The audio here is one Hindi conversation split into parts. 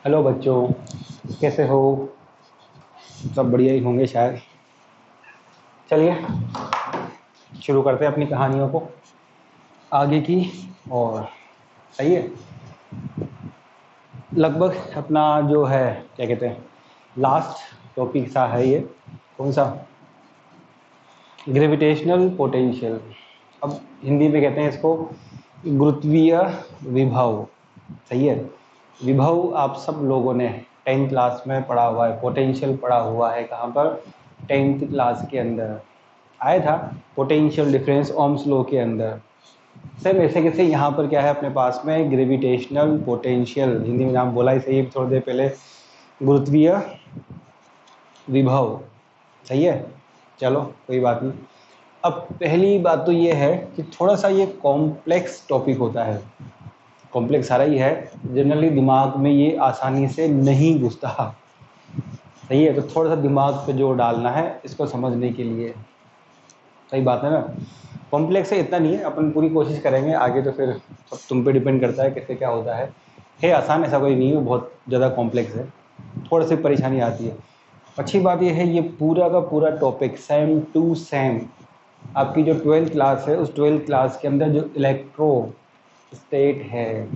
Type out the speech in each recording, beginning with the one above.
हेलो बच्चों, कैसे हो? सब बढ़िया ही होंगे शायद। चलिए शुरू करते हैं अपनी कहानियों को आगे की। और सही है, लगभग अपना जो है क्या कहते हैं लास्ट टॉपिक सा है ये। कौन सा? Gravitational potential. अब हिंदी में कहते हैं इसको गुरुत्वीय विभव। सही है। विभव आप सब लोगों ने 10th क्लास में पढ़ा हुआ है, पोटेंशियल पढ़ा हुआ है। कहाँ पर? 10th क्लास के अंदर आया था पोटेंशियल डिफरेंस ओम्स लॉ के अंदर। सर ऐसे कैसे यहाँ पर क्या है अपने पास में ग्रेविटेशनल पोटेंशियल, हिंदी में नाम बोला ही सही है थोड़ी देर पहले, गुरुत्वीय विभव। सही है, चलो कोई बात नहीं। अब पहली बात तो ये है कि थोड़ा सा ये कॉम्प्लेक्स टॉपिक होता है। कॉम्प्लेक्स सारा ही है, जनरली दिमाग में ये आसानी से नहीं घुसता। सही है, तो थोड़ा सा दिमाग पे जोर डालना है इसको समझने के लिए। सही बात है ना। कॉम्प्लेक्स है इतना नहीं है, अपन पूरी कोशिश करेंगे। आगे तो फिर सब तुम पे डिपेंड करता है कैसे क्या होता है आसान ऐसा कोई नहीं है, बहुत ज़्यादा कॉम्प्लेक्स है, थोड़ी सी परेशानी आती है। अच्छी बात यह है ये पूरा का पूरा टॉपिक सेम टू सेम आपकी जो 12th क्लास है उस 12th क्लास के अंदर जो इलेक्ट्रो स्टेट है,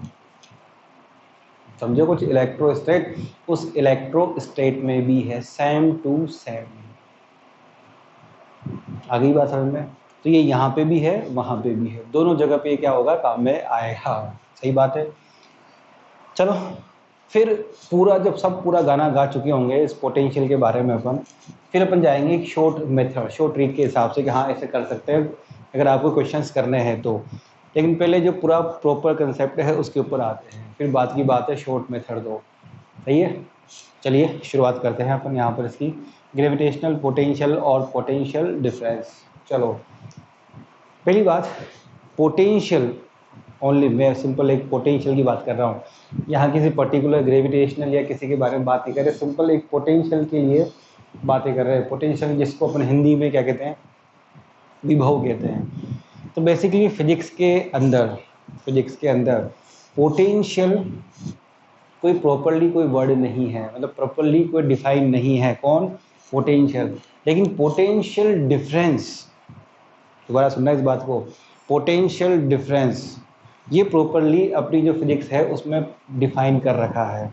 समझो कुछ इलेक्ट्रो स्टेट, उस इलेक्ट्रो स्टेट में भी है, सेम टू सेम। आ गई बात समझ में? तो ये यहाँ पे भी है वहाँ पे भी है, दोनों जगह पे क्या होगा, काम में आएगा। सही बात है। चलो फिर पूरा जब सब पूरा गाना गा चुके होंगे इस पोटेंशियल के बारे में अपन, फिर अपन जाएंगे एक शॉर्ट मेथड, शॉर्ट ट्रिक के हिसाब से कि हाँ ऐसे कर सकते हैं अगर आपको क्वेश्चंस करने हैं तो। लेकिन पहले जो पूरा प्रॉपर कंसेप्ट है उसके ऊपर आते हैं, फिर बात की बात है शॉर्ट मेथड दो। सही है, चलिए शुरुआत करते हैं अपन यहाँ पर इसकी, ग्रेविटेशनल पोटेंशियल और पोटेंशियल डिफरेंस। चलो पहली बात, पोटेंशियल ओनली, मैं सिंपल एक पोटेंशियल की बात कर रहा हूँ, यहाँ किसी पर्टिकुलर ग्रेविटेशनल या किसी के बारे में बात नहीं कर रहे, सिंपल एक पोटेंशियल के लिए बातें कर रहे हैं। पोटेंशियल जिसको अपन हिंदी में क्या कहते हैं, विभव कहते हैं। तो बेसिकली फिजिक्स के अंदर पोटेंशियल कोई प्रॉपरली कोई वर्ड नहीं है, मतलब प्रॉपरली कोई डिफाइन नहीं है। कौन? पोटेंशियल। लेकिन पोटेंशियल डिफरेंस, दोबारा सुनना इस बात को, पोटेंशियल डिफरेंस ये प्रॉपरली अपनी जो फिजिक्स है उसमें डिफाइन कर रखा है।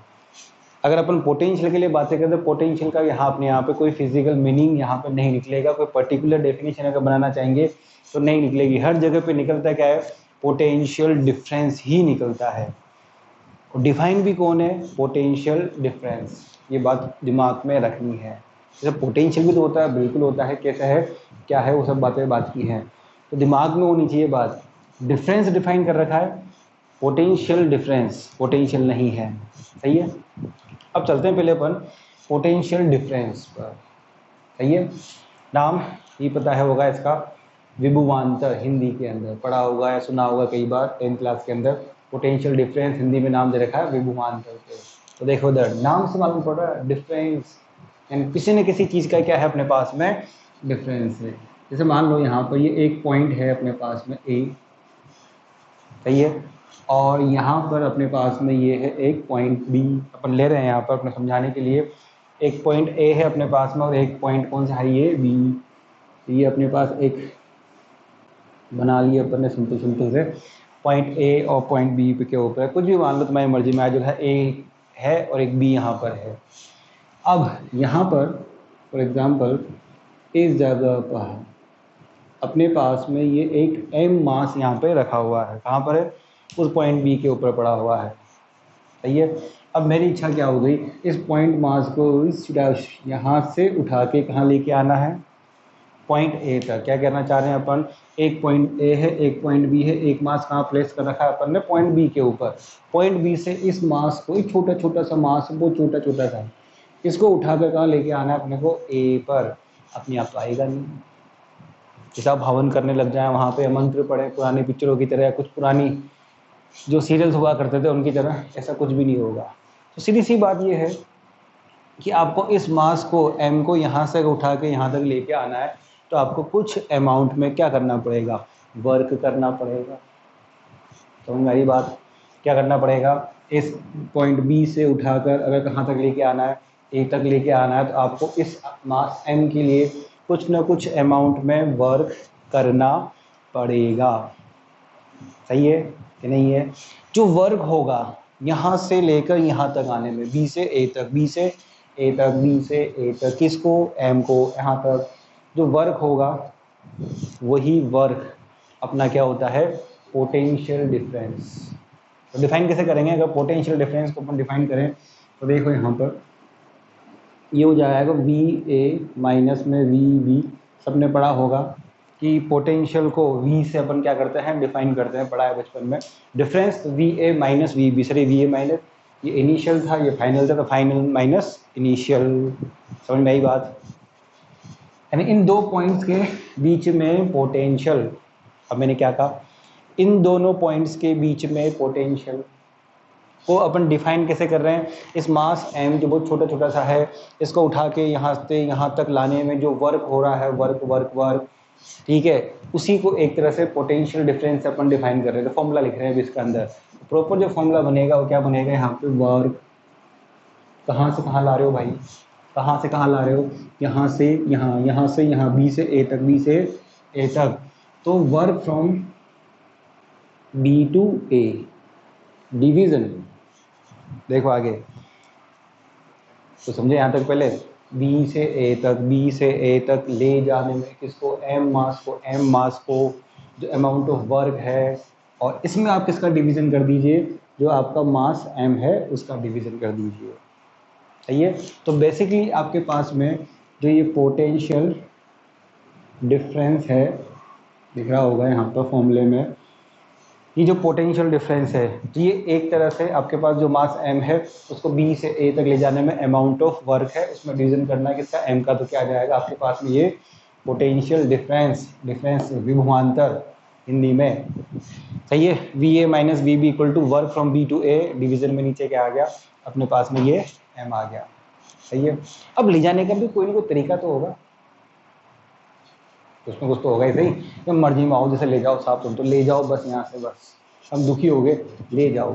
अगर अपन पोटेंशियल के लिए बातें करें तो पोटेंशियल का यहाँ अपने यहाँ पे कोई फिजिकल मीनिंग यहाँ पे नहीं निकलेगा, कोई पर्टिकुलर डेफिनेशन अगर बनाना चाहेंगे तो नहीं निकलेगी। हर जगह पे निकलता क्या है, पोटेंशियल डिफरेंस ही निकलता है। डिफाइन भी कौन है? Potential difference. ये बात दिमाग में रखनी है। जैसे पोटेंशियल भी तो होता है, बिल्कुल होता है, कैसा है क्या है वो सब बातें बात की हैं, तो दिमाग में होनी चाहिए बात। डिफरेंस डिफाइन कर रखा है, पोटेंशियल डिफरेंस पोटेंशियल नहीं है। सही है। अब चलते हैं पहले अपन पोटेंशियल डिफरेंस पर। सही है। नाम ये पता है होगा इसका, विभवांतर, हिंदी के अंदर पढ़ा होगा या सुना होगा कई बार 10th क्लास के अंदर। पोटेंशियल डिफरेंस हिंदी में नाम दे रखा है विभवांतर पे। तो देखो उधर नाम से मालूम पड़ रहा है डिफरेंस, यानी किसी न किसी चीज़ का क्या है अपने पास में, डिफरेंस है। जैसे मान लो यहाँ पर ये एक पॉइंट है अपने पास में ए, सही है, और यहाँ पर अपने पास में ये है एक पॉइंट बी। अपन ले रहे हैं यहाँ पर अपने समझाने के लिए, एक पॉइंट ए है अपने पास में और एक पॉइंट कौन सा है, ये बी। ये अपने पास एक बना लिया अपन ने सिंपल सिंपल से, पॉइंट ए और पॉइंट बी के ऊपर कुछ भी मान लो तुम्हारी मर्जी में, जो है ए है और एक बी यहाँ पर है। अब यहाँ पर फॉर एग्जांपल इस जगह पर अपने पास में ये एक एम मास यहाँ पे रखा हुआ है। कहाँ पर है? उस पॉइंट बी के ऊपर पड़ा हुआ है। सही है। अब मेरी इच्छा क्या हो गई, इस पॉइंट मास को इस यहाँ से उठा के कहाँ लेके आना है, पॉइंट ए तक। क्या कहना चाह रहे हैं अपन, एक पॉइंट ए है एक पॉइंट बी है, एक मास कहाँ प्लेस कर रखा है अपन ने, पॉइंट बी के ऊपर। पॉइंट बी से इस मास को, एक छोटा छोटा सा मास, वो छोटा छोटा सा, इसको उठा कर कहाँ लेके आना है अपने को, ए पर। अपने आप तो आएगा नहीं। जैसे आप हवन करने लग जाए वहाँ पे, मंत्र पढ़े पुरानी पिक्चरों की तरह, कुछ पुरानी जो सीरियल्स हुआ करते थे उनकी तरह, ऐसा कुछ भी नहीं होगा। तो सीधी सी बात ये है कि आपको इस मास को, एम को यहाँ से उठा के यहाँ तक लेके आना है, तो आपको कुछ अमाउंट में क्या करना पड़ेगा, वर्क करना पड़ेगा। समझ में आई बात? क्या करना पड़ेगा, इस पॉइंट बी से उठाकर अगर कहाँ तक लेके आना है, ए तक लेके आना है, तो आपको इस मास एम के लिए कुछ ना कुछ अमाउंट में वर्क करना पड़ेगा। सही है कि नहीं है? जो वर्क होगा यहाँ से लेकर यहाँ तक आने में, बी से ए तक, बी से ए तक, बी से ए तक, किसको? एम को, यहाँ तक जो वर्क होगा वही वर्क अपना क्या होता है? Potential difference. तो डिफाइन कैसे करेंगे? अगर पोटेंशियल डिफरेंस को अपन डिफाइन करें तो देखो यहाँ पर ये हो जाएगा वी ए माइनस में वी बी। सबने पढ़ा होगा कि पोटेंशियल को वी से अपन क्या करते हैं? डिफाइन करते हैं, पढ़ा है बचपन में। Difference V A minus V B, sorry V A minus, ये इनिशियल था, ये फाइनल था, तो फाइनल माइनस इनिशियल। समझ में आई बात? यानी इन दो पॉइंट्स के बीच में पोटेंशियल, अब मैंने क्या कहा? इन दोनों पॉइंट्स के बीच में पोटेंशियल को अपन डिफाइन कैसे कर रहे हैं? इस मास एम जो बहुत छोटा छोटा सा है, इसको उठा के यहाँ से यहाँ तक लाने में जो वर्क हो रहा है, वर्क वर्क वर्क, ठीक है, उसी को एक तरह से पोटेंशियल डिफरेंस से अपन डिफाइन कर रहे हैं। तो फॉर्मूला लिख रहे हैं अभी इसके अंदर। प्रॉपर जो फॉर्मूला बनेगा वो क्या बनेगा? यहाँ पे वर्क, कहाँ से कहाँ ला रहे हो भाई? कहाँ से कहाँ ला रहे हो? यहाँ से यहाँ, यहाँ से यहाँ, बी से ए तक, बी से ए तक। तो work from B to A, division. देखो आगे तो समझे यहाँ तक? पहले बी से ए तक, बी से ए तक ले जाने में किसको? एम मास को, एम मास को, जो अमाउंट ऑफ वर्क है, और इसमें आप किसका डिवीज़न कर दीजिए? जो आपका मास एम है उसका डिवीज़न कर दीजिए। सही है? तो बेसिकली आपके पास में जो ये पोटेंशियल डिफरेंस है, दिख रहा होगा यहाँ पर फॉर्मूले में, ये जो पोटेंशियल डिफरेंस है, तो ये एक तरह से आपके पास जो मास m है उसको b से a तक ले जाने में अमाउंट ऑफ वर्क है, उसमें डिवीजन करना है किसका? m का। तो क्या आ जाएगा आपके पास में? ये पोटेंशियल डिफरेंस, डिफरेंस विभवांतर हिंदी में। सही है? V A minus V B equal to work from b to a, division में नीचे क्या आ गया? अपने पास में ये m आ गया। सही है? अब ले जाने का भी कोई ना कोई तरीका तो होगा, उसमें कुछ तो होगा ही। सही, तो मर्जी में आओ, जैसे ले जाओ साहब, तुम तो ले जाओ बस यहाँ से, बस हम दुखी हो गए, ले जाओ।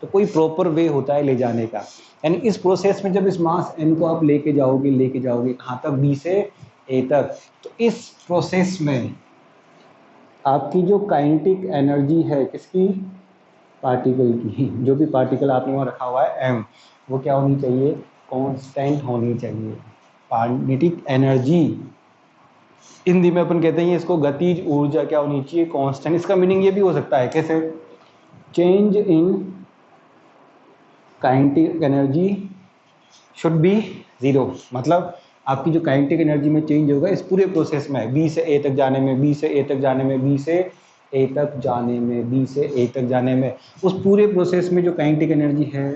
तो कोई प्रॉपर वे होता है ले जाने का। यानी इस प्रोसेस में जब इस मास एम को आप लेके जाओगे कहाँ तक? बी से ए तक। तो इस प्रोसेस में आपकी जो काइनेटिक एनर्जी है किसकी? पार्टिकल की। जो भी पार्टिकल आपने वहाँ रखा हुआ है एम, वो क्या होनी चाहिए? कांस्टेंट होनी चाहिए। काइनेटिक एनर्जी हिंदी में अपन कहते हैं इसको गतिज ऊर्जा क्या होनी चाहिए? कांस्टेंट। इसका मीनिंग ये भी हो सकता है कैसे? Change in kinetic energy should be zero. मतलब आपकी जो काइनेटिक एनर्जी में चेंज होगा इस पूरे प्रोसेस में, बी से ए तक जाने में, बी से ए तक जाने में, बी से ए तक जाने में, बी से ए तक जाने में, उस पूरे प्रोसेस में जो काइनेटिक एनर्जी है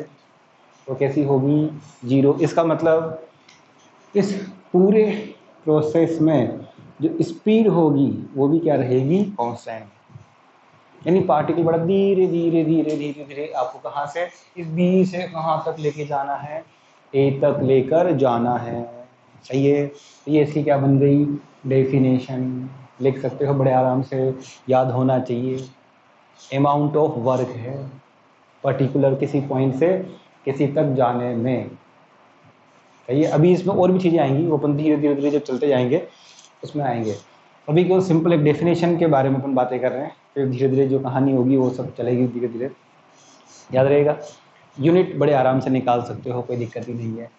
वो कैसी होगी? जीरो। इसका मतलब इस पूरे प्रोसेस में जो स्पीड होगी वो भी क्या रहेगी? कांस्टेंट। यानी पार्टिकल बड़ा धीरे धीरे धीरे धीरे धीरे आपको कहाँ से? इस बी से कहाँ तक लेके जाना है? ए तक लेकर जाना है। सही है? ये इसकी क्या बन गई? डेफिनेशन। लिख सकते हो बड़े आराम से, याद होना चाहिए। अमाउंट ऑफ वर्क है पर्टिकुलर किसी पॉइंट से किसी तक जाने में। सही है? अभी इसमें और भी चीज़ें आएंगी, वो अपन धीरे धीरे धीरे जब चलते जाएंगे उसमें आएंगे। अभी केवल सिंपल एक डेफिनेशन के बारे में अपन बातें कर रहे हैं, फिर धीरे धीरे जो कहानी होगी वो सब चलेगी धीरे धीरे, याद रहेगा। यूनिट बड़े आराम से निकाल सकते हो, कोई दिक्कत ही नहीं है।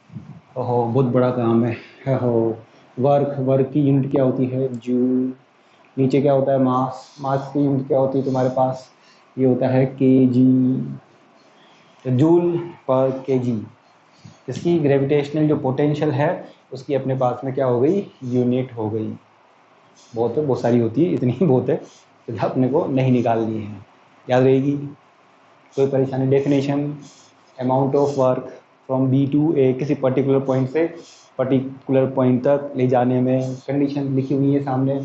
ओहो बहुत बड़ा काम है। हो वर्क, वर्क की यूनिट क्या होती है? जूल। नीचे क्या होता है? मास। मास की यूनिट क्या होती है तुम्हारे पास? ये होता है केजी, जूल पर केजी। इसकी ग्रेविटेशनल जो पोटेंशियल है उसकी अपने पास में क्या हो गई? यूनिट हो गई। बहुत है, बहुत सारी होती है, इतनी ही बहुत है, तो अपने को नहीं निकालनी है, याद रहेगी, कोई परेशानी। Definition, amount of work from B to A, किसी पर्टिकुलर पॉइंट से पर्टिकुलर पॉइंट तक ले जाने में। कंडीशन लिखी हुई है सामने।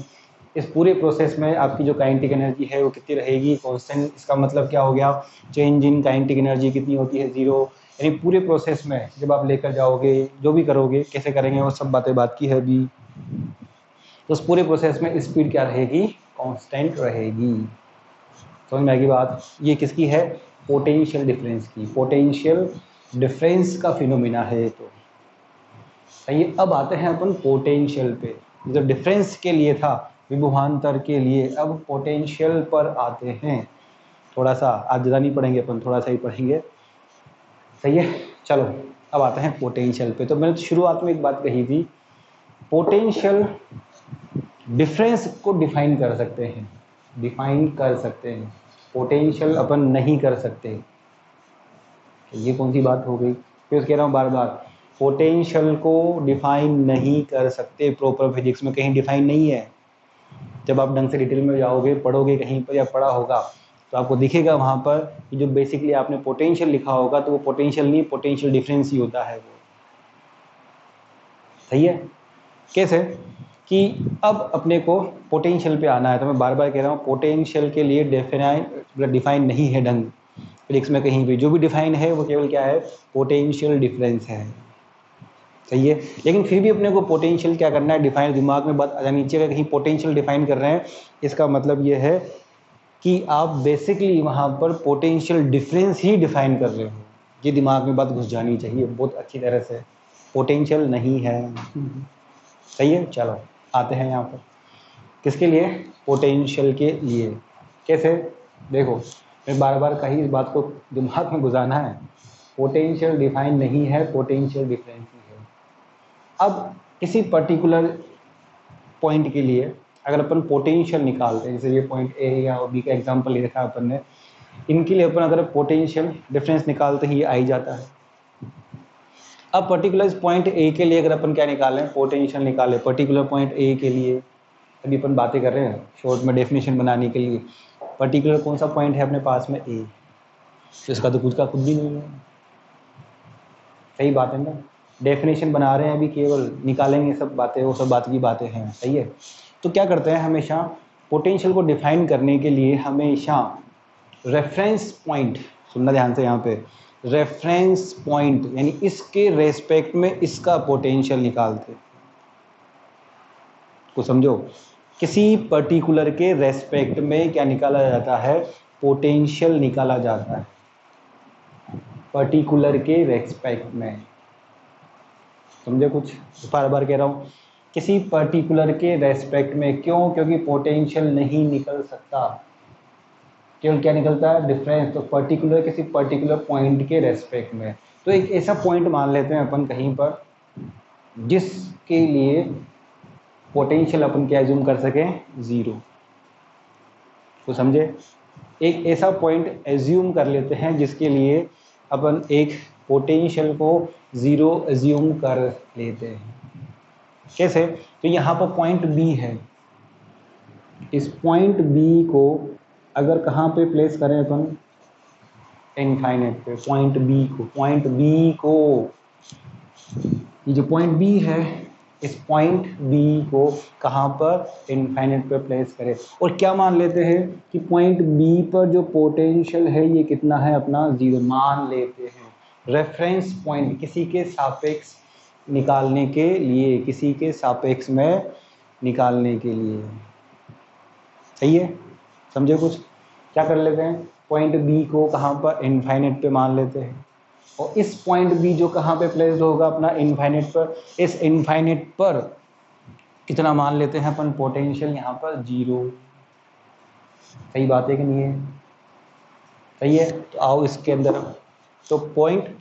इस पूरे प्रोसेस में आपकी जो काइनेटिक एनर्जी है वो कितनी रहेगी? कांस्टेंट। इसका मतलब क्या हो गया? चेंज इन काइनेटिक एनर्जी कितनी होती है? जीरो। यानी पूरे प्रोसेस में जब आप लेकर जाओगे, जो भी करोगे, कैसे करेंगे वो सब बातें बात की है अभी। तो उस पूरे प्रोसेस में स्पीड क्या रहेगी? कांस्टेंट रहेगी। समझ में आएगी बात? ये किसकी है? पोटेंशियल डिफरेंस की, पोटेंशियल डिफरेंस का फिनोमिना है तो सही है। अब आते हैं अपन पोटेंशियल पे, जो डिफरेंस के लिए था विभवांतर के लिए, अब पोटेंशियल पर आते हैं। थोड़ा सा आज ज़्यादा नहीं पढ़ेंगे अपन, थोड़ा सा ही पढ़ेंगे, सही है। चलो अब आते हैं पोटेंशियल पे। तो मैंने शुरुआत में एक बात कही थी, पोटेंशियल डिफरेंस को डिफाइन कर सकते हैं, डिफाइन कर सकते हैं, पोटेंशियल अपन नहीं कर सकते। ये कौन सी बात हो गई, फिर कह रहा हूँ बार बार, पोटेंशियल को डिफाइन नहीं कर सकते, प्रॉपर फिजिक्स में कहीं डिफाइन नहीं है। जब आप ढंग से डिटेल में जाओगे, पढ़ोगे कहीं पर या पढ़ा होगा तो आपको दिखेगा वहाँ पर कि जो बेसिकली आपने पोटेंशियल लिखा होगा तो वो पोटेंशियल नहीं, पोटेंशियल डिफरेंस ही होता है वो, सही है। कैसे कि अब अपने को पोटेंशियल पे आना है, तो मैं बार बार कह रहा हूँ पोटेंशियल के लिए डिफाइन नहीं है ढंग फिजिक्स में कहीं भी, जो भी डिफाइन है वो केवल क्या है, पोटेंशियल डिफरेंस है, सही है। लेकिन फिर भी अपने को पोटेंशियल क्या करना है, डिफाइन, दिमाग में बात आ जानी चाहिए। अगर कहीं पोटेंशियल डिफाइन कर रहे हैं इसका मतलब ये है कि आप बेसिकली वहाँ पर पोटेंशियल डिफरेंस ही डिफाइन कर रहे हो, ये दिमाग में बात घुस जानी चाहिए बहुत अच्छी तरह से, पोटेंशियल नहीं है, सही है। चलो आते हैं यहाँ पर किसके लिए, पोटेंशियल के लिए। कैसे, देखो मैं बार बार कहीं इस बात को दिमाग में घुसाना है, पोटेंशियल डिफाइन नहीं है, पोटेंशियल डिफरेंस ही है। अब किसी पर्टिकुलर पॉइंट के लिए अगर अपन पोटेंशियल निकालते हैं, जैसे ये पॉइंट ए या बी का एग्जांपल ले रखा है अपन ने, इनके लिए अपन अगर पोटेंशियल डिफरेंस निकालते हैं ये आ ही जाता है। अब पर्टिकुलर पॉइंट ए के लिए अगर अपन क्या निकालें, पोटेंशियल निकालें पर्टिकुलर पॉइंट ए के लिए, अभी अपन बातें कर रहे हैं शॉर्ट में डेफिनेशन बनाने के लिए, पर्टिकुलर कौन सा पॉइंट है अपने पास में, ए, इसका तो खुद का खुद भी नहीं है, सही बात है ना। डेफिनेशन बना रहे हैं अभी, केवल निकालेंगे सब बातें, वो सब बात की बातें हैं, सही है। तो क्या करते हैं, हमेशा पोटेंशियल को डिफाइन करने के लिए हमेशा रेफरेंस पॉइंट, सुनना ध्यान से यहाँ पे, रेफरेंस पॉइंट यानी इसके रेस्पेक्ट में इसका पोटेंशियल निकालते, को समझो, किसी पर्टिकुलर के रेस्पेक्ट में क्या निकाला जाता है, पोटेंशियल निकाला जाता है, पर्टिकुलर के रेस्पेक्ट में, समझे कुछ, बार बार कह रहा हूँ, किसी पर्टिकुलर के रेस्पेक्ट में, क्यों, क्योंकि पोटेंशियल नहीं निकल सकता, केवल क्या निकलता है, डिफरेंस। तो पर्टिकुलर किसी पर्टिकुलर पॉइंट के रेस्पेक्ट में, तो एक ऐसा पॉइंट मान लेते हैं अपन कहीं पर जिसके लिए पोटेंशियल अपन क्या एज्यूम कर सकें, ज़ीरो, तो समझे, एक ऐसा पॉइंट एज्यूम कर लेते हैं जिसके लिए अपन एक पोटेंशियल को ज़ीरो एज्यूम कर लेते हैं। कैसे, तो यहाँ पर पॉइंट बी है, इस पॉइंट बी को अगर कहाँ पे प्लेस करें अपन, इनफाइनाइट पे, पॉइंट बी को, पॉइंट बी को, ये जो पॉइंट बी है इस पॉइंट बी को कहाँ पर, इनफाइनाइट पे प्लेस करें, और क्या मान लेते हैं कि पॉइंट बी पर जो पोटेंशियल है ये कितना है अपना, ज़ीरो मान लेते हैं। रेफरेंस पॉइंट किसी के सापेक्ष निकालने के लिए, किसी के सापेक्ष में निकालने के लिए, सही है, समझे कुछ। क्या कर लेते हैं, पॉइंट बी को कहाँ पर, इनफाइनाइट पे मान लेते हैं, और इस पॉइंट बी जो कहाँ पे प्लेस्ड होगा अपना, इनफाइनाइट पर, इस इनफाइनाइट पर कितना मान लेते हैं अपन, पोटेंशियल यहाँ पर ज़ीरो, सही बात है कि नहीं है, सही है। तो आओ इसके अंदर, तो पॉइंट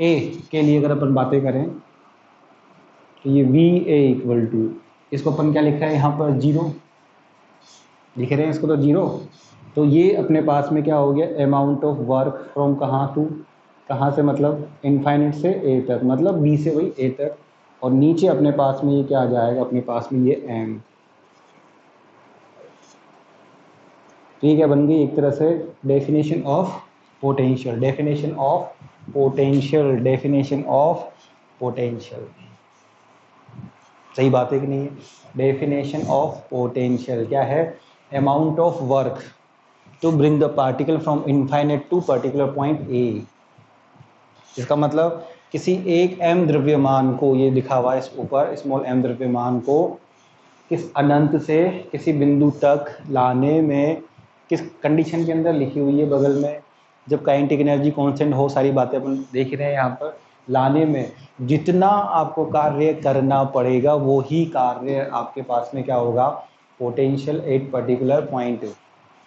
ए के लिए अगर अपन बातें करें तो ये वी ए इक्वल टू, इसको अपन क्या लिखा है यहाँ पर, ज़ीरो लिख रहे हैं इसको, तो ज़ीरो, तो ये अपने पास में क्या हो गया, अमाउंट ऑफ वर्क फ्रॉम कहाँ टू कहाँ से, मतलब इनफाइनाइट से ए तक, मतलब बी से वही ए तक, और नीचे अपने पास में ये क्या आ जाएगा, अपने पास में ये एम, तो ये क्या बन गई, एक तरह से definition of potential, definition of potential, definition of potential, सही बात है कि नहीं है। डेफिनेशन ऑफ पोटेंशियल क्या है, amount of work to bring the particle from infinite to particular point A, इसका मतलब किसी एक m द्रव्यमान को, ये लिखा हुआ है इस ऊपर, स्मॉल m द्रव्यमान को किस अनंत से किसी बिंदु तक लाने में, किस कंडीशन के अंदर लिखी हुई है बगल में, जब काइनेटिक एनर्जी कांस्टेंट हो, सारी बातें अपन देख रहे हैं यहाँ पर, लाने में जितना आपको कार्य करना पड़ेगा वो ही कार्य आपके पास में क्या होगा, पोटेंशियल एट पर्टिकुलर पॉइंट।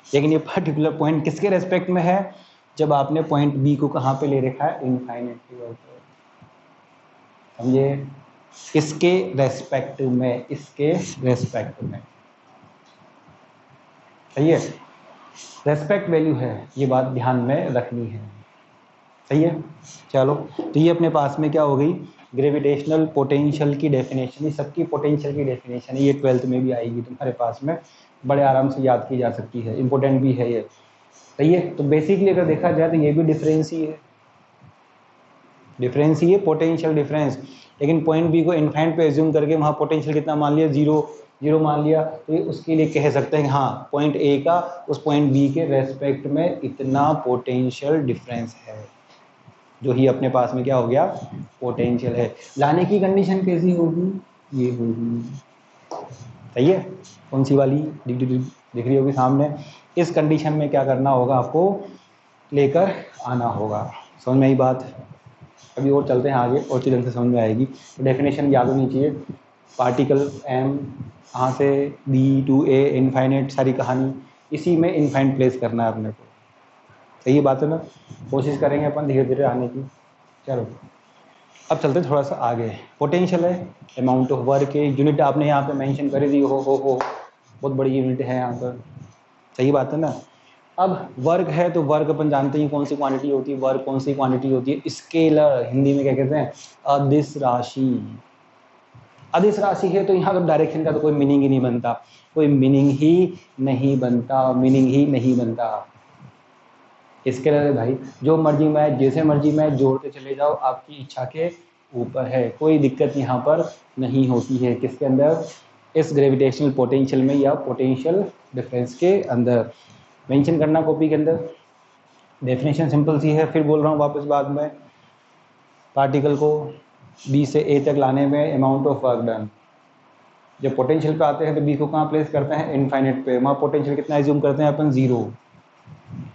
लेकिन ये पर्टिकुलर पॉइंट किसके रेस्पेक्ट में है, जब आपने पॉइंट बी को कहाँ पे ले रखा है, इनफाइनाइट पर, समझे, इसके रेस्पेक्ट में, इसके रेस्पेक्ट में, सही है, रेस्पेक्ट वैल्यू है, ये बात ध्यान में रखनी है, सही है। चलो, तो ये अपने पास में क्या हो गई, ग्रेविटेशनल पोटेंशियल की डेफिनेशन, ये सबकी पोटेंशियल की डेफिनेशन है, ये 12th में भी आएगी तुम्हारे पास में, बड़े आराम से याद की जा सकती है, इंपॉर्टेंट भी है ये, सही है। तो बेसिकली अगर देखा जाए तो ये भी डिफरेंस ही है, डिफरेंस ही है, पोटेंशियल डिफरेंस। लेकिन पॉइंट बी को इनफाइनाइट पे एज्यूम करके वहाँ पोटेंशियल कितना मान लिया, जीरो मान लिया, तो ये उसके लिए कह सकते हैं कि हाँ पॉइंट ए का उस पॉइंट बी के रेस्पेक्ट में इतना पोटेंशियल डिफरेंस है, जो ही अपने पास में क्या हो गया, पोटेंशियल है। लाने की कंडीशन कैसी होगी, ये होगी, सही है, कौन सी वाली, दिख रही होगी सामने। इस कंडीशन में क्या करना होगा, आपको लेकर आना होगा, समझ में आई बात। अभी और चलते हैं आगे, और ढंग से समझ में आएगी। तो डेफिनेशन याद होनी चाहिए, पार्टिकल एम यहाँ से बी टू ए इनफाइनाइट, सारी कहानी इसी में इनफाइनाइट प्लेस करना है अपने को, सही बात है ना, कोशिश करेंगे अपन धीरे धीरे आने की। चलो अब चलते थोड़ा सा आगे। पोटेंशियल है अमाउंट ऑफ वर्क है, यूनिट आपने यहाँ पे मेंशन कर दी, हो बहुत बड़ी यूनिट है यहाँ पर, सही बात है ना। अब वर्क है तो वर्क अपन जानते हैं कौन सी क्वांटिटी होती है, वर्क कौन सी क्वांटिटी होती है, स्केलर, हिंदी में क्या कहते हैं, अदिश राशि। अदिश राशि है तो यहाँ तो डायरेक्शन का तो कोई मीनिंग ही नहीं बनता, कोई मीनिंग ही नहीं बनता, मीनिंग ही नहीं बनता। स्केलर है भाई, जो मर्जी मैं जैसे मर्जी मैं जोड़ते चले जाओ, आपकी इच्छा के ऊपर है, कोई दिक्कत यहाँ पर नहीं होती है। किसके अंदर, इस ग्रेविटेशनल पोटेंशियल में या पोटेंशियल डिफरेंस के अंदर। मेंशन करना कॉपी के अंदर, डेफिनेशन सिंपल सी है, फिर बोल रहा हूँ वापस बाद में, पार्टिकल को बी से ए तक लाने में अमाउंट ऑफ वर्क डन। जब पोटेंशियल पे आते हैं तो बी को कहाँ प्लेस करते हैं, इनफाइनाइट पे, वहाँ पोटेंशियल कितना एज्यूम करते हैं अपन, 0।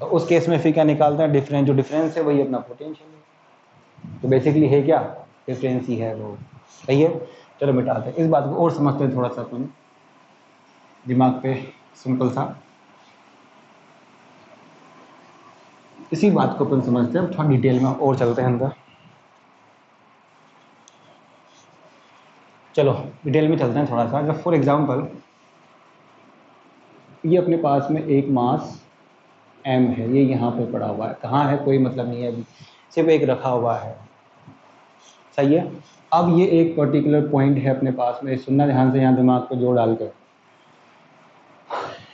तो उस केस में फिर क्या निकालते हैं, डिफरेंस, जो डिफरेंस है वही अपना पोटेंशियल है। तो बेसिकली है क्या, डिफरेंस ही है वो, सही है। चलो मिटाते हैं इस बात को और समझते हैं थोड़ा सा अपन दिमाग पे, सिंपल सा इसी बात को अपन समझते हैं, थोड़ा डिटेल में और चलते हैं अंदर। चलो डिटेल में चलते हैं थोड़ा सा। जब फॉर एग्जांपल ये अपने पास में एक मास m है, ये यहाँ पे पड़ा हुआ है, कहाँ है कोई मतलब नहीं है अभी, सिर्फ एक रखा हुआ है, सही है। अब ये एक पर्टिकुलर पॉइंट है अपने पास में, सुनना ध्यान से, यहाँ दिमाग को जोड़ डालकर,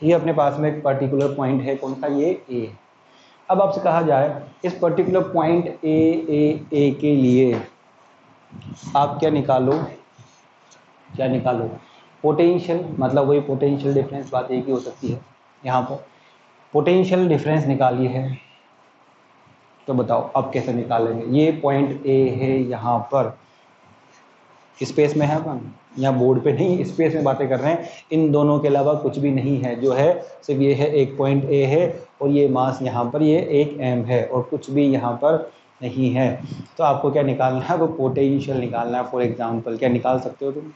ये अपने पास में एक पर्टिकुलर पॉइंट है, कौन सा, ये a। अब आपसे कहा जाए इस पर्टिकुलर पॉइंट ए के लिए आप क्या निकालो, क्या निकालो, पोटेंशियल, मतलब वही पोटेंशियल डिफरेंस, बात एक ही हो सकती है। यहाँ पर पोटेंशियल डिफरेंस निकाली है, तो बताओ अब कैसे निकालेंगे। ये पॉइंट ए है, यहाँ पर स्पेस में है अपन, यहाँ बोर्ड पे नहीं, स्पेस में बातें कर रहे हैं, इन दोनों के अलावा कुछ भी नहीं है, जो है सिर्फ ये है, एक पॉइंट ए है और ये मास यहाँ पर ये एक m है, और कुछ भी यहाँ पर नहीं है। तो आपको क्या निकालना है, वो पोटेंशियल निकालना है। फॉर एग्जांपल क्या निकाल सकते हो तुम,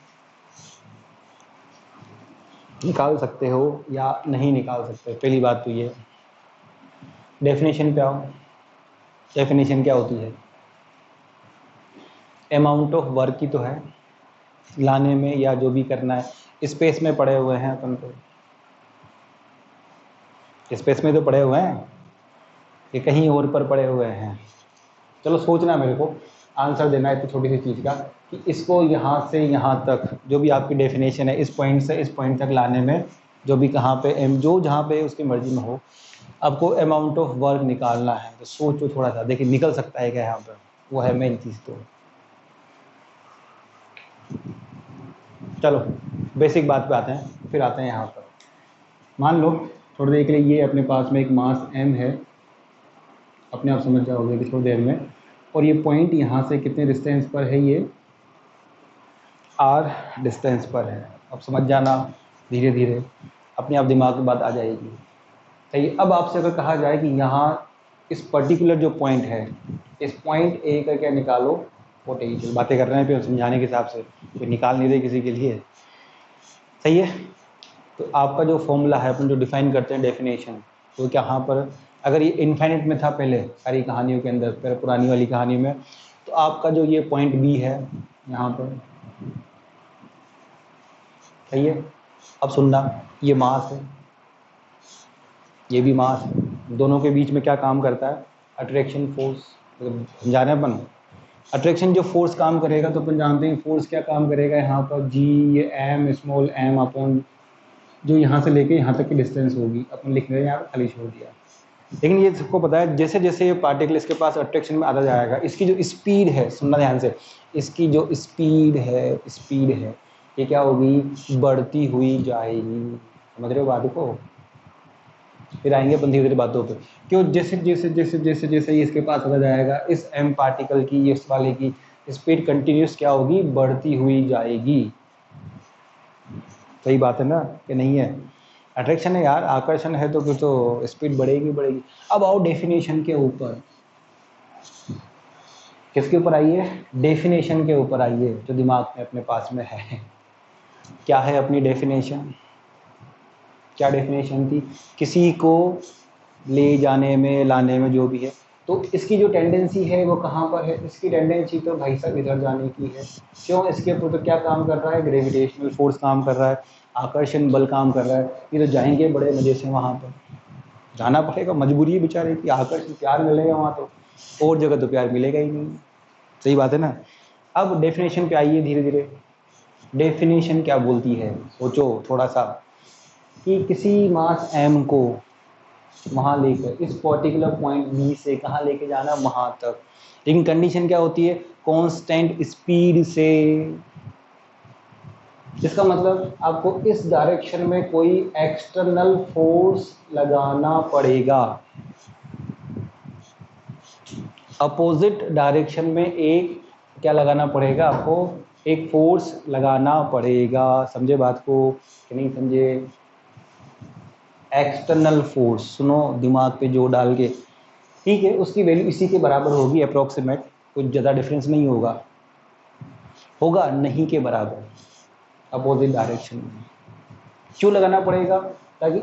निकाल सकते हो या नहीं निकाल सकते, पहली बात तो ये। डेफिनेशन पे आओ, डेफिनेशन क्या होती है, अमाउंट ऑफ वर्क की तो है, लाने में या जो भी करना है, स्पेस में पड़े हुए हैं अपन को, स्पेस में तो पड़े हुए हैं, ये कहीं और पर पड़े हुए हैं। चलो सोचना, मेरे को आंसर देना है तो छोटी सी चीज़ का, कि इसको यहाँ से यहाँ तक, जो भी आपकी डेफिनेशन है, इस पॉइंट से इस पॉइंट तक लाने में, जो भी कहाँ पे एम, जो जहाँ पे उसकी मर्जी में हो, आपको अमाउंट ऑफ वर्क निकालना है। तो सोचो थोड़ा सा, देखिए निकल सकता है क्या यहाँ पर, वो है मेन चीज़। तो चलो बेसिक बात पे आते हैं, फिर आते हैं यहाँ पर। मान लो थोड़ी देर के लिए ये अपने पास में एक मास m है, अपने आप समझ जाओगे कि थोड़ी देर में, और ये पॉइंट यहाँ से कितने डिस्टेंस पर है, ये r डिस्टेंस पर है। अब समझ जाना, धीरे धीरे अपने आप दिमाग में बात आ जाएगी, सही। अब आपसे अगर कहा जाए कि यहाँ इस पर्टिकुलर जो पॉइंट है, इस पॉइंट ए का क्या निकालो पोटेंशियल। बातें कर रहे हैं फिर समझाने के हिसाब से, फिर निकाल नहीं रहे किसी के लिए, सही है। तो आपका जो फॉर्मूला है, अपन जो डिफाइन करते हैं डेफिनेशन, तो क्या यहाँ पर अगर ये इन्फाइनिट में था पहले सारी कहानियों के अंदर, पहले पुरानी वाली कहानी में, तो आपका जो ये पॉइंट बी है यहाँ पर, सही है। अब सुनना, ये मास है, ये भी मास है, दोनों के बीच में क्या काम करता है, अट्रैक्शन फोर्स। समझा रहे हैं अपन, अट्रैक्शन जो फोर्स काम करेगा, तो अपन जानते हैं फोर्स क्या काम करेगा यहाँ पर, जी, ये एम स्मॉल एम अपॉन जो यहाँ से लेके यहाँ तक की डिस्टेंस होगी, अपन लिख रहे हैं यहाँ पर खाली छोड़ दिया। लेकिन ये सबको पता है, जैसे जैसे ये पार्टिकल इसके पास अट्रैक्शन में आता जाएगा, इसकी जो स्पीड है, सुनना ध्यान से, इसकी जो स्पीड है ये क्या होगी, बढ़ती हुई जाएगी। समझ रहे हो बात को, फिर आएंगे अपन धीरे धीरे बातों पे। क्यों, जैसे जैसे जैसे जैसे जैसे ये इसके पास आता जाएगा, इस एम पार्टिकल की, इस वाले की स्पीड कंटिन्यूस क्या होगी, बढ़ती हुई जाएगी। सही बात है ना कि नहीं है, अट्रैक्शन है यार, आकर्षण है, तो फिर तो स्पीड बढ़ेगी बढ़ेगी। अब आओ डेफिनेशन के ऊपर, किसके ऊपर आइए, डेफिनेशन के ऊपर आइए, जो दिमाग में अपने पास में है। क्या है अपनी डेफिनेशन, क्या डेफिनेशन थी, किसी को ले जाने में, लाने में, जो भी है, तो इसकी जो टेंडेंसी है वो कहाँ पर है, इसकी टेंडेंसी तो भाई साहब इधर जाने की है। क्यों, इसके ऊपर तो क्या काम कर रहा है, ग्रेविटेशनल फोर्स काम कर रहा है, आकर्षण बल काम कर रहा है। ये तो जाएंगे बड़े मजे से, वहाँ पर जाना पड़ेगा, मजबूरी है बेचारे की, आकर्षण प्यार मिलेगा वहाँ तो, और जगह तो प्यार मिलेगा ही नहीं। सही बात है ना। अब डेफिनेशन पे आइए धीरे धीरे, डेफिनेशन क्या बोलती है, सोचो थोड़ा सा, कि किसी मास m को वहाँ लेकर, इस पर्टिकुलर पॉइंट B से कहाँ लेके जाना, वहाँ तक, लेकिन कंडीशन क्या होती है, कांस्टेंट स्पीड से। इसका मतलब आपको इस डायरेक्शन में कोई एक्सटर्नल फोर्स लगाना पड़ेगा, अपोजिट डायरेक्शन में एक क्या लगाना पड़ेगा आपको, एक फोर्स लगाना पड़ेगा। समझे बात को कि नहीं समझे, एक्सटर्नल फोर्स, सुनो दिमाग पे जोर डाल के, ठीक है, उसकी वैल्यू इसी के बराबर होगी अप्रोक्सीमेट, कुछ ज़्यादा डिफरेंस नहीं होगा, होगा नहीं के बराबर, अपोजिट डायरेक्शन में। क्यों लगाना पड़ेगा, ताकि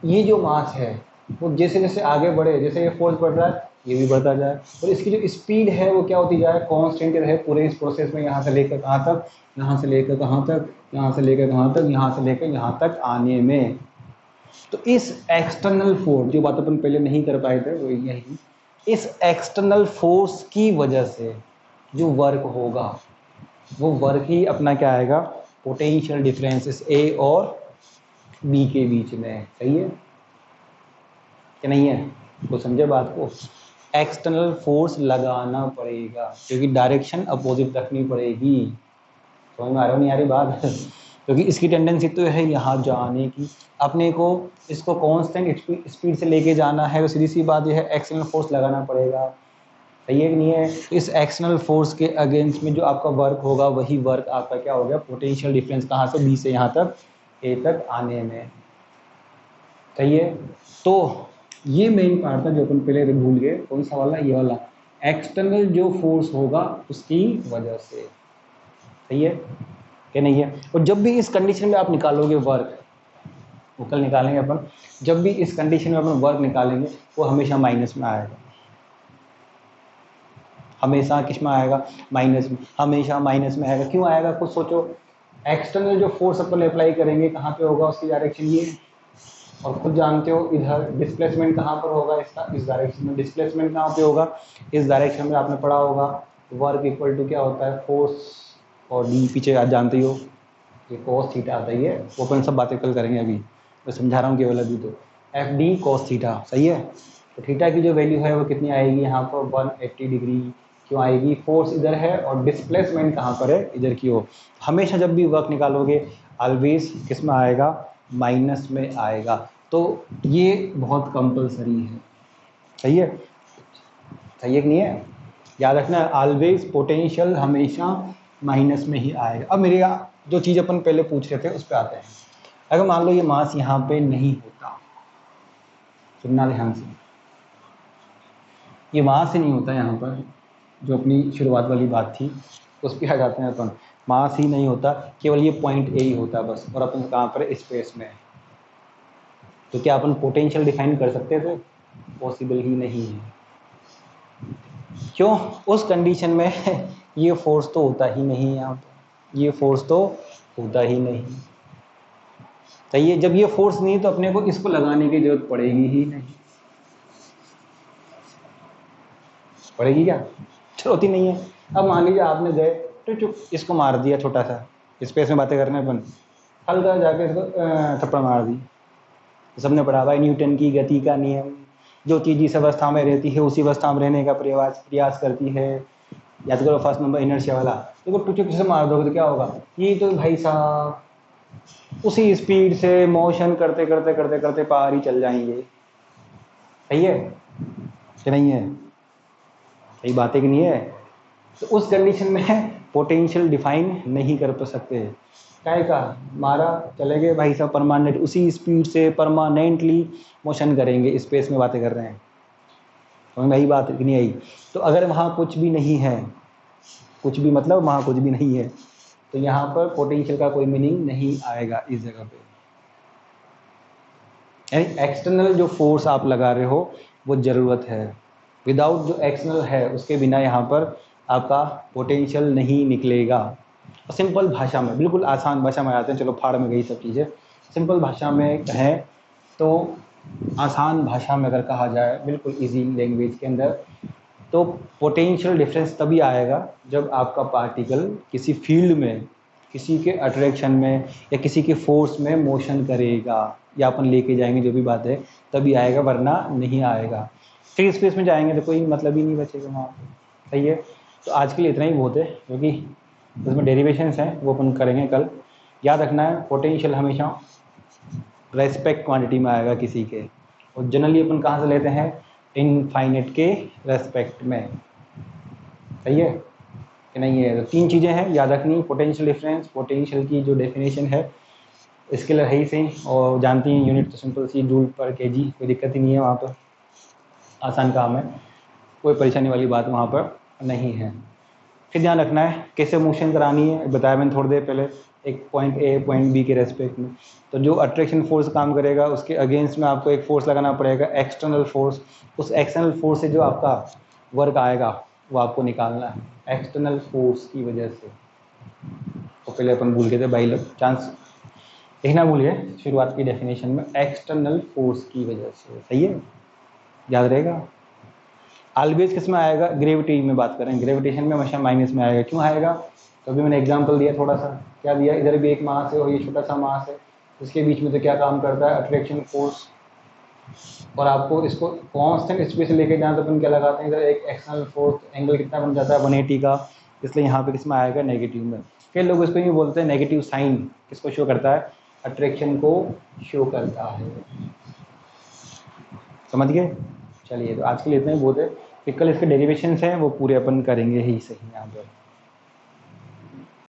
ये जो मास है वो जैसे जैसे आगे बढ़े, जैसे ये फोर्स बढ़ रहा है ये भी बढ़ता जाए, और इसकी जो स्पीड है वो क्या होती जाए, कांस्टेंट रहे पूरे इस प्रोसेस में, यहाँ से लेकर कहाँ तक, यहाँ से लेकर कहाँ तक, यहाँ से लेकर कहाँ तक, यहाँ से लेकर यहाँ तक आने में। तो इस एक्सटर्नल फोर्स, जो बात अपन पहले नहीं कर पाए थे वो यही, इस एक्सटर्नल फोर्स की वजह से जो वर्क होगा, वो वर्क ही अपना क्या आएगा, पोटेंशियल डिफरेंस इस ए और बी के बीच में। सही है कि नहीं है, तो समझे बात को, एक्सटर्नल फोर्स लगाना पड़ेगा, क्योंकि डायरेक्शन अपोजिट रखनी पड़ेगी। समझ में आ रहा नहीं आ रही बात, क्योंकि इसकी टेंडेंसी तो है यहाँ जाने की, अपने को इसको कांस्टेंट स्पीड से लेके जाना है, तो सीधी सी बात यह है एक्सटर्नल फोर्स लगाना पड़ेगा। सही है कि नहीं है, इस एक्सटर्नल फोर्स के अगेंस्ट में जो आपका वर्क होगा, वही वर्क आपका क्या हो गया, पोटेंशियल डिफरेंस, कहाँ से, बी से यहाँ तक, ए तक आने में। सही है, तो ये मेन पार्ट था जो अपन पहले भूल गए, कौन सा वाला, ये वाला, एक्सटर्नल जो फोर्स होगा उसकी वजह से। सही है कि नहीं है, और जब भी इस कंडीशन में आप निकालोगे वर्क, वो कल निकालेंगे अपन, जब भी इस कंडीशन में अपन वर्क निकालेंगे वो हमेशा माइनस में आएगा, हमेशा किस में आएगा, माइनस में, हमेशा माइनस में आएगा। क्यों आएगा, कुछ सोचो, एक्सटर्नल जो फोर्स अपन अप्लाई करेंगे कहाँ पे होगा, उसकी डायरेक्शन ये, और खुद जानते हो इधर डिस्प्लेसमेंट कहाँ पर होगा इसका, इस डायरेक्शन में। डिस्प्लेसमेंट कहाँ पे होगा, इस डायरेक्शन में, आपने पढ़ा होगा वर्क इक्वल टू क्या होता है, फोर्स और डी, पीछे आप जानते हो ये कॉस थीटा आता ही है, वो अपन सब बातें कल करेंगे, अभी मैं समझा रहा हूँ केवल अभी, तो एफ डी कॉस थीटा। सही है, तो थीटा की जो वैल्यू है वो कितनी आएगी यहाँ पर, 180 डिग्री। क्यों आएगी, फोर्स इधर है और डिस्प्लेसमेंट कहाँ पर है, इधर की ओर। हमेशा जब भी वर्क निकालोगे ऑलवेज किस में आएगा, माइनस में आएगा, तो ये बहुत कंपलसरी है। सही है, सही है कि नहीं है, याद रखना, ऑलवेज पोटेंशियल हमेशा माइनस में ही आएगा। अब मेरे जो चीज़ अपन पहले पूछ रहे थे उस पर आते हैं। अगर मान लो ये मास यहाँ पे नहीं होता, सुनना ध्यान से, ये वहाँ से नहीं होता, यहाँ पर जो अपनी शुरुआत वाली बात थी उस पर आ जाते हैं अपन। मास ही नहीं होता, केवल ये पॉइंट ए ही होता है बस, और अपन कहाँ पर स्पेस में है। तो क्या अपन पोटेंशियल डिफाइन कर सकते थे? पॉसिबल ही नहीं है। क्यों? उस कंडीशन में ये फोर्स तो होता ही नहीं है यहाँ पर, ये फोर्स तो होता ही नहीं। सही है, जब ये फोर्स नहीं तो अपने को इसको लगाने की जरूरत पड़ेगी ही नहीं। पड़ेगी क्या? जरूरत ही नहीं है। अब मान लीजिए आपने गए तो चुप इसको मार दिया, छोटा सा स्पेस में बातें करने अपन, हल्का जाके इसको थप्पड़ मार दी। सबने पढ़ा भाई न्यूटन की गति का नियम, जो चीज जिस अवस्था में रहती है उसी अवस्था में रहने का प्रयास करती है। याद करो फर्स्ट नंबर इनर्शिया वाला। देखो टुचुक से मार दोगे तो क्या होगा? ये तो भाई साहब उसी स्पीड से मोशन करते करते करते करते पार ही चल जाएंगे। सही है कि नहीं है? सही बात है कि नहीं है? तो उस कंडीशन में पोटेंशियल डिफाइन नहीं कर सकते। क्या का मारा चले गए भाई साहब, परमानेंट उसी स्पीड से परमानेंटली मोशन करेंगे, स्पेस में बातें कर रहे हैं। समझ में आई बात कि नहीं आई? तो अगर वहाँ कुछ भी नहीं है, कुछ भी मतलब वहाँ कुछ भी नहीं है, तो यहाँ पर पोटेंशियल का कोई मीनिंग नहीं आएगा इस जगह पे। यानी एक्सटर्नल जो फोर्स आप लगा रहे हो वो ज़रूरत है। विदाउट जो एक्सटर्नल है उसके बिना यहाँ पर आपका पोटेंशियल नहीं निकलेगा। सिंपल भाषा में, बिल्कुल आसान भाषा में आते हैं, चलो फाड़ में गई सब चीज़ें। सिंपल भाषा में कहें तो, आसान भाषा में अगर कहा जाए बिल्कुल इजी लैंग्वेज के अंदर, तो पोटेंशियल डिफरेंस तभी आएगा जब आपका पार्टिकल किसी फील्ड में, किसी के अट्रैक्शन में या किसी के फोर्स में मोशन करेगा, या अपन लेके जाएंगे जो भी बात है, तभी आएगा, वरना नहीं आएगा। फिर स्पेस में जाएंगे तो कोई मतलब ही नहीं बचेगा वहाँ पे। सही है, तो आज के लिए इतना ही बहुत है, क्योंकि उसमें डेरिवेशंस हैं वो अपन करेंगे कल। याद रखना है पोटेंशियल हमेशा रेस्पेक्ट क्वांटिटी में आएगा किसी के, और जनरली अपन कहाँ से लेते हैं? इनफाइनाइट के रेस्पेक्ट में। सही है कि नहीं है? तो तीन चीज़ें हैं याद रखनी, पोटेंशियल डिफरेंस, पोटेंशियल की जो डेफिनेशन है स्केलर है ही सही, और जानती हैं यूनिट तो सिंपल सी जूल पर केजी, कोई दिक्कत ही नहीं है वहाँ पर, आसान काम है, कोई परेशानी वाली बात वहाँ पर नहीं है। फिर ध्यान रखना है कैसे मोशन करानी है, बताया मैंने थोड़ी देर पहले, एक पॉइंट ए पॉइंट बी के रेस्पेक्ट में। तो जो अट्रैक्शन फोर्स काम करेगा उसके अगेंस्ट में आपको एक फोर्स लगाना पड़ेगा, एक्सटर्नल फोर्स। उस एक्सटर्नल फोर्स से जो आपका वर्क आएगा वो आपको निकालना है एक्सटर्नल फोर्स की वजह से। तो पहले अपन भूल गए थे भाई लोग, चांस लिखना भूलिए शुरुआत की डेफिनेशन में, एक्सटर्नल फोर्स की वजह से। सही है, याद रहेगा। ऑलवेज किस में आएगा? ग्रेविटी में बात करें, ग्रेविटेशन में हमेशा माइनस में आएगा। क्यों आएगा? तो अभी मैंने एग्जांपल दिया थोड़ा सा, क्या दिया? इधर भी एक मास है और ये छोटा सा मास है, उसके बीच में तो क्या काम करता है? Attraction force. और आपको इसको कांस्टेंट स्पेस लेके जाना तो अपन क्या लगाते हैं? इधर एक एक्सटर्नल फोर्स, एंगल कितना बन जाता है? 180 का, इसलिए यहाँ पे किस में आएगा? नेगेटिव में। फिर लोग इसको ये बोलते हैं नेगेटिव साइन, किसको शो करता है? अट्रैक्शन को शो करता है। समझ गए? चलिए, तो आज के लिए इतना ही बहुत है, कि कल इसके डेरिवेशंस हैं वो पूरे अपन करेंगे ही सही यहाँ पर।